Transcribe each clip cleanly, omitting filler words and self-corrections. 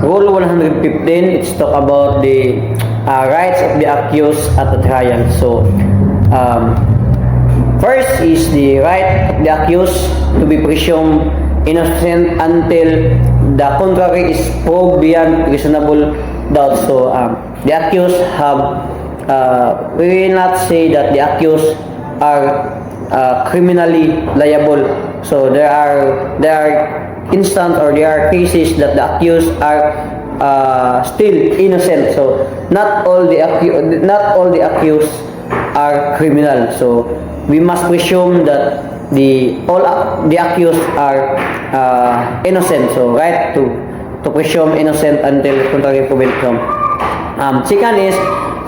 Rule 115, it's talk about the rights of the accused at the trial. So, first is the right of the accused to be presumed innocent until the contrary is proved beyond reasonable doubt. So, the accused have, we will not say that the accused are criminally liable. So, there are instances or there are cases that the accused are still innocent. So not all the accused are criminal. So we must presume that all the accused are innocent. So right to presume innocent until contrary proven. Second is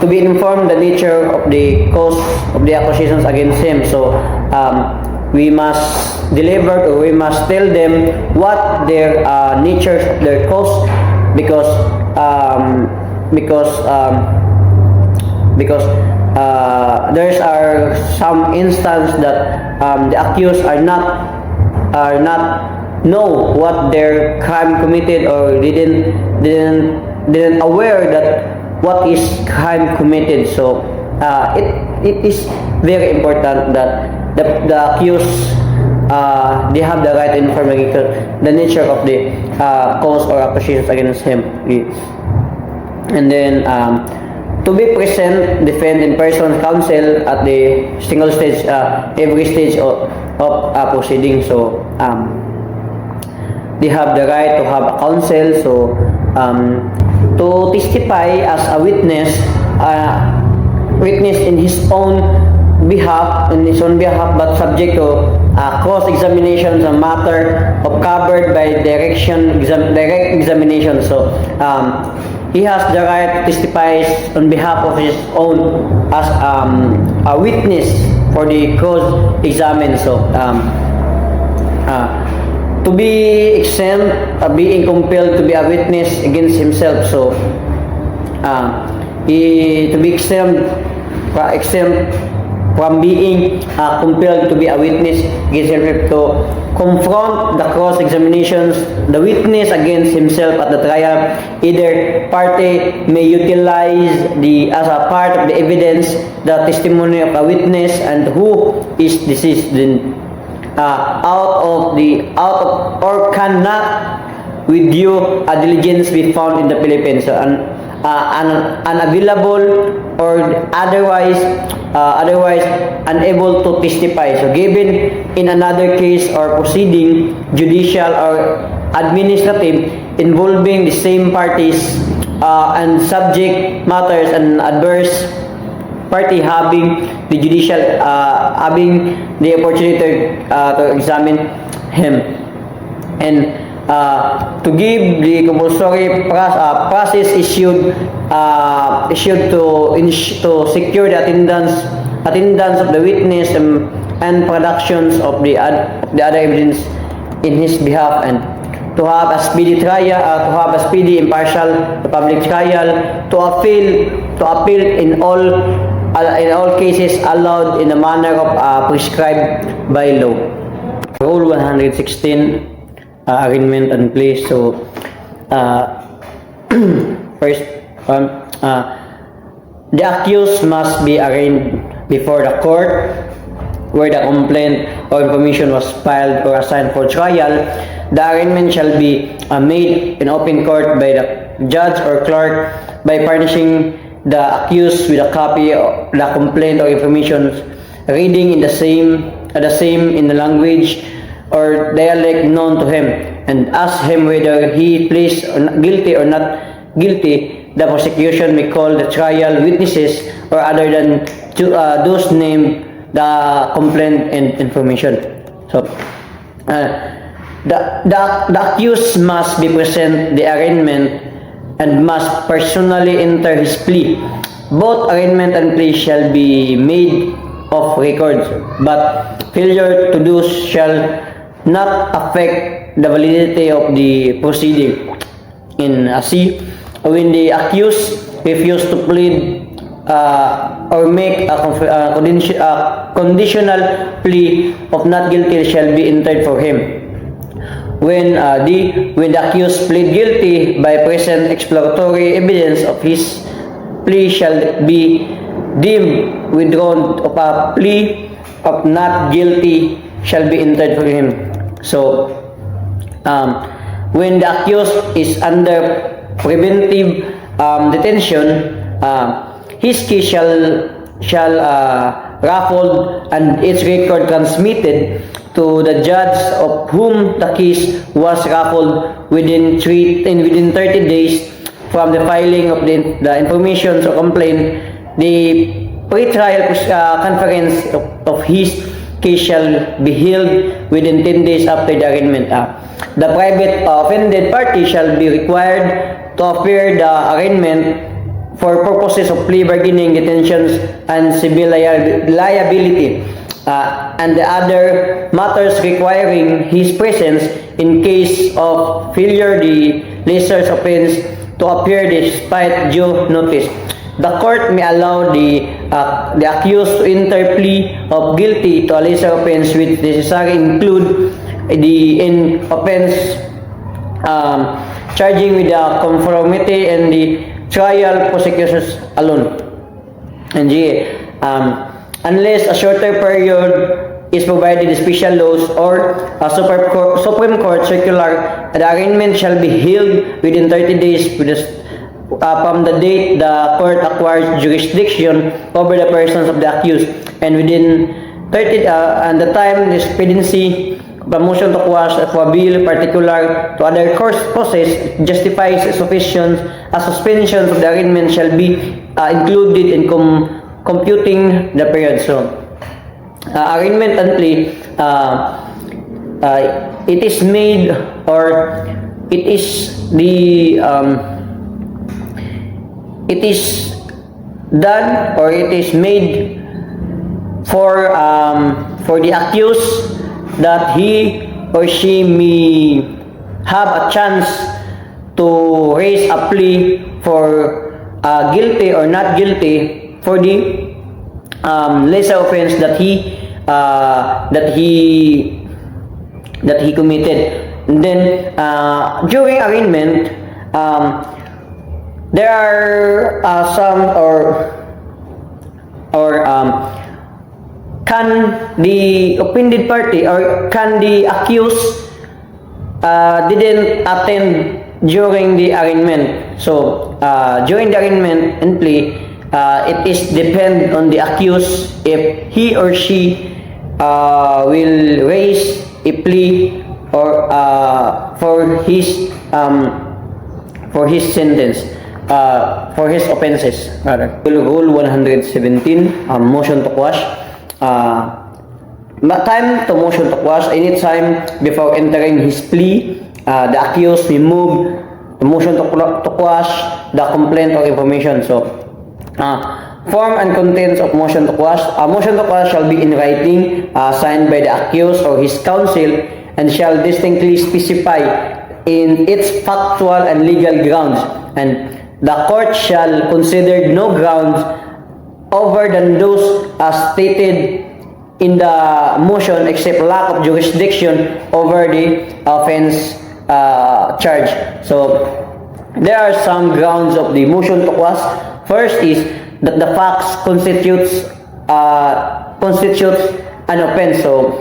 to be informed the nature of the cause of the accusations against him. So we must deliver, or we must tell them what their nature of their cause, because there's are some instances that the accused are not know what their crime committed, or didn't aware that what is crime committed. So it is very important that the accused they have the right information, the nature of the cause or accusations against him. And then to be present, defend in person, counsel at the single stage, every stage of proceeding. So they have the right to have a counsel. So to testify as a witness in his own behalf, but subject to cross-examination, a matter of covered by direct examination. So he has the right to testify on behalf of his own as a witness for the cross-examined. So to be exempt, being compelled to be a witness against himself. So to be exempt from being compelled to be a witness against himself, to confront the cross-examinations, the witness against himself at the trial. Either party may utilize as a part of the evidence the testimony of a witness and who is deceased or cannot with due diligence be found in the Philippines. So, unavailable or otherwise unable to testify. So given in another case or proceeding, judicial or administrative, involving the same parties and subject matters, and adverse party having the judicial having the opportunity to examine him, and to give the compulsory process issued to secure the attendance of the witness and productions of the other evidence in his behalf, and to have a speedy trial, to have a speedy, impartial public trial, to appeal in all cases allowed in the manner of prescribed by law. Rule 116. Arraignment and plea. So first the accused must be arraigned before the court where the complaint or information was filed or assigned for trial. The arraignment shall be made in open court by the judge or clerk by furnishing the accused with a copy of the complaint or information, reading in the same in the language or dialect known to him, and ask him whether he pleads guilty or not guilty. The prosecution may call the trial witnesses or other than those named the complaint and information. So the accused must be present the arraignment and must personally enter his plea. Both arraignment and plea shall be made of record, but failure to do shall not affect the validity of the proceeding. In C, when the accused refuse to plead or make a conditional plea of not guilty shall be entered for him. when the accused plead guilty by present exploratory evidence of his plea shall be deemed withdrawn, of a plea of not guilty shall be entered for him. So when the accused is under preventive detention, his case shall raffled and its record transmitted to the judge of whom the case was raffled within 30 days from the filing of the information or complaint. The pre-trial conference of his case shall be held within 10 days after the arraignment. The private offended party shall be required to appear the arraignment for purposes of plea bargaining, detentions, and civil liability, and the other matters requiring his presence in case of failure the lesser offense to appear despite due notice. The court may allow the accused to enter plea of guilty to a lesser offense which necessarily include the offense charging with the conformity and the trial prosecutions alone. And unless a shorter period is provided in special laws or a Supreme Court circular, the arraignment shall be held within 30 days from the date the court acquires jurisdiction over the persons of the accused, and within 30 and the time the expediency the motion to quash for bill particular to other causes justifies a suspension of the arraignment shall be included in computing the period. So arraignment and plea, it is made, or it is the it is done, or it is made for the accused that he or she may have a chance to raise a plea for guilty or not guilty for the lesser offense that he committed. And then during arraignment, there are some can the offended party or can the accused didn't attend during the arraignment. So during the arraignment and plea, it is depend on the accused if he or she will raise a plea or for his sentence, for his offenses rather. Rule 117, motion to quash. Time to motion to quash. Any time before entering his plea, the accused may move the motion to quash the complaint or information. So form and contents of motion to quash. A motion to quash shall be in writing, signed by the accused or his counsel, and shall distinctly specify in its factual and legal grounds, and the court shall consider no grounds other than those stated in the motion except lack of jurisdiction over the offense charge. So there are some grounds of the motion to quash. First is that the facts constitutes an offense. So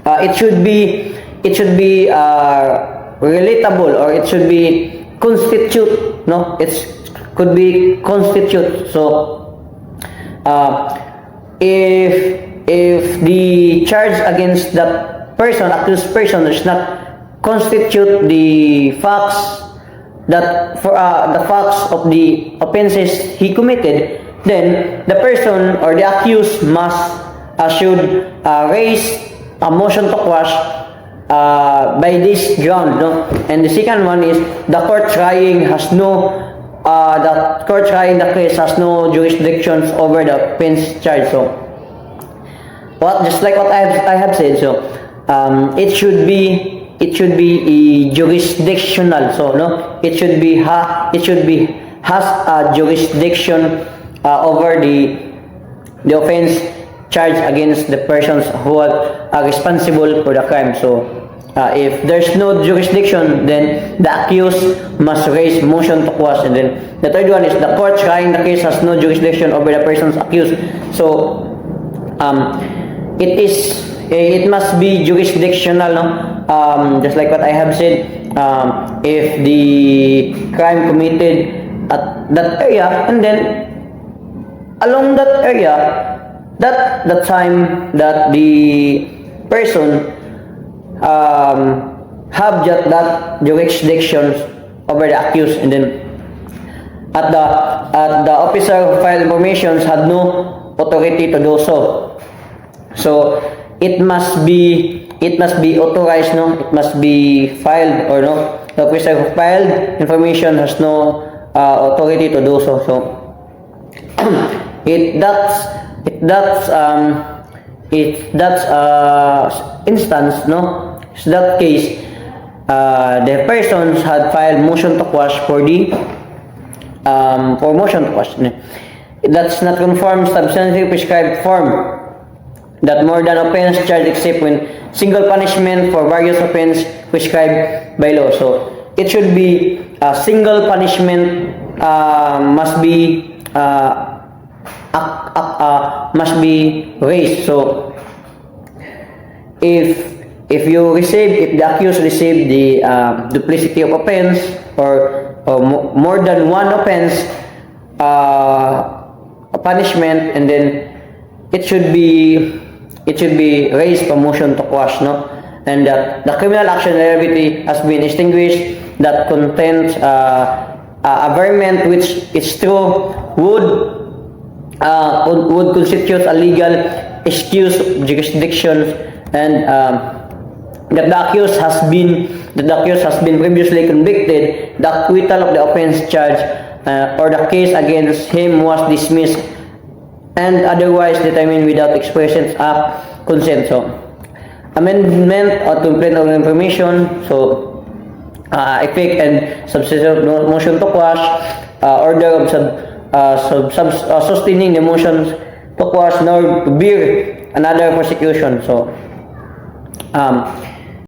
it should be relatable, or it should be constitute. No, could be constitute. So if the charge against the person, accused person, does not constitute the facts that for the facts of the offenses he committed, then the person or the accused should raise a motion to quash by this ground, no? And the second one is the court trying the case has no jurisdictions over the offense charge. So just like what I have said, so it should be jurisdictional. So no, it should be has a jurisdiction over the offense charged against the persons who are responsible for the crime. So if there's no jurisdiction, then the accused must raise motion to quash. And then the third one is the court trying the case has no jurisdiction over the persons accused. So it must be jurisdictional, no? Just like what I have said, if the crime committed at that area, and then along that area, that the time that the person have just that jurisdiction over the accused, and then at the officer who filed information had no authority to do so. So it must be authorized, no? It must be filed, or no? The officer who filed information has no authority to do so. So instance, no? So that case, the persons had filed motion to quash for the for motion to quash. That's not conform substantially prescribed form that more than offense charged except when single punishment for various offense prescribed by law. So it should be a single punishment must be raised. So if the accused received the duplicity of offense, or more than one offense punishment, and then it should be raised for motion to quash, no? And that the criminal action liability has been extinguished, that contains averment which is true would constitute a legal excuse of jurisdiction, and that the accused has been previously convicted, the acquittal of the offense charge or the case against him was dismissed and otherwise determined without expressions of consent. So amendment or complaint of information, so effect and substitute motion to quash, order of sustaining the motions to quash nor to bear another prosecution. So